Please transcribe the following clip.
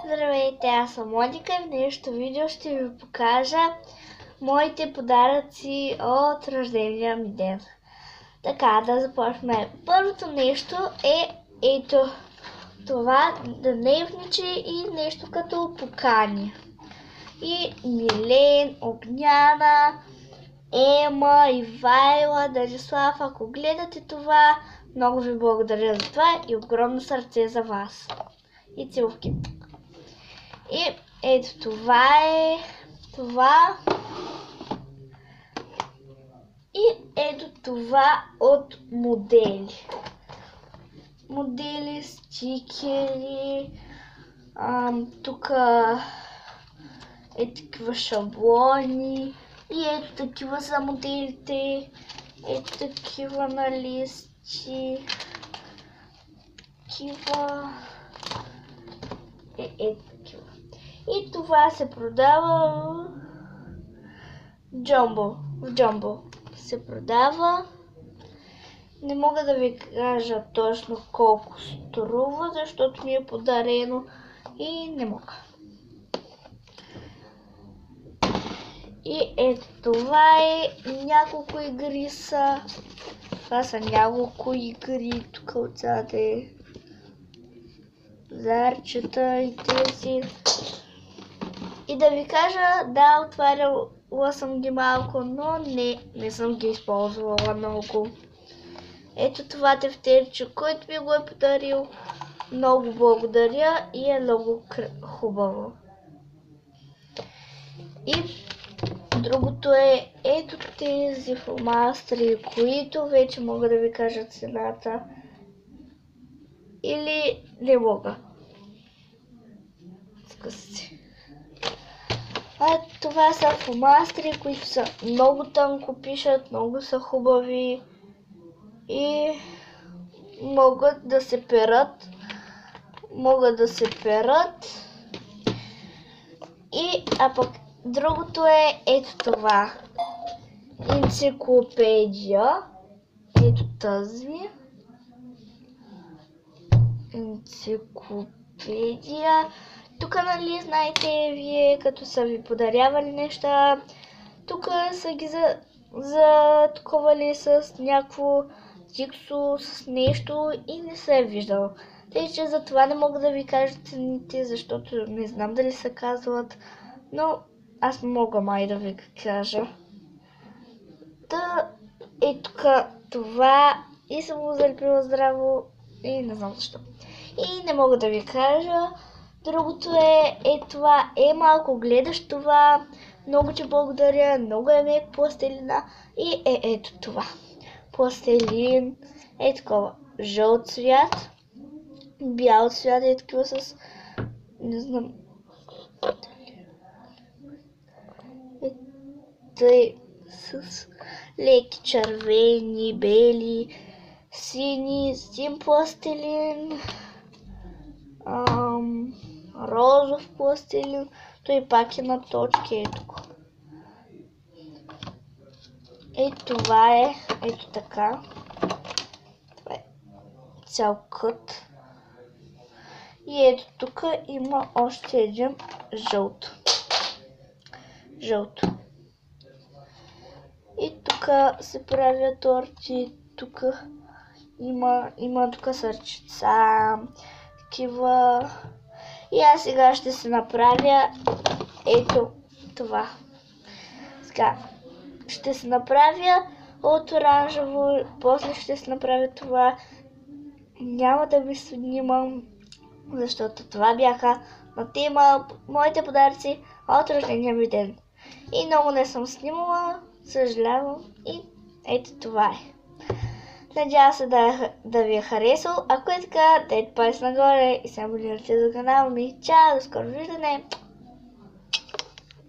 Здравейте, аз съм Моника и в днешното видео ще ви покажа моите подаръци от рождения ми ден. Така, да започнем. Първото нещо е ето това дневниче и нещо като покани. И Милен, Огняна, Ема, Ивайла, Дарислав, ако гледате това, много ви благодаря за това и огромно сърце за вас. И целувки. И ето това е това. И ето това от модели. Модели, стикери. Тук е такива шаблони. И ето такива са моделите. Ето такива на листи. Такива. Ето такива. И това се продава в Джумбо се продава. Не мога да ви кажа точно колко струва, защото ми е подарено и не мога. И ето това е, няколко игри са. Това са няколко игри, тук отзад е зарчета и тези. И да ви кажа, да, отваряла съм ги малко, но не съм ги използвала много. Ето това тефтерче, който ми го е подарил. Много благодаря и е много хубаво. И другото е ето тези фломастери, които вече мога да ви кажа цената. Или не мога. Това са фломастери, които са много тънко пишат, много са хубави и могат да се перат. А пък другото е ето това. Енциклопедия. Ето тази. Енциклопедия. Тук, нали, знаете вие, като са ви подарявали неща, тук са ги затаковали с някакво тиксо, с нещо и не се е виждало. Тъй, че за това не мога да ви кажа цените, защото не знам дали се казват, но аз мога май да ви кажа. Е тук това и съм го залепила здраво и не знам защо. И не мога да ви кажа. Другото е това. Малко гледаш това. Много ти благодаря. Много е мек пластелина. И ето това. Пластелин. Е такова. Жълт цвят. Бял цвят. Е такива с... Не знам. Тъй с леки червени, бели, сини, син пластелин. Розов пластилин, той пак е на точки, ето. Това е, ето така. Това е цял кът. И ето тук има още един жълто. И тук се правят торти, тук има тук сърчица, такива. И аз сега ще се направя ето това. Сега ще се направя от оранжево, после ще се направя това. Няма да ви снимам, защото това бяха на тема моите подаръци от рождения ми ден. И много не съм снимала, съжалявам. И ето това е. Надявам се да ви е харесал. Ако е така, дайте палец нагоре и се абонирайте за канала ми. Чао, до скоро виждане!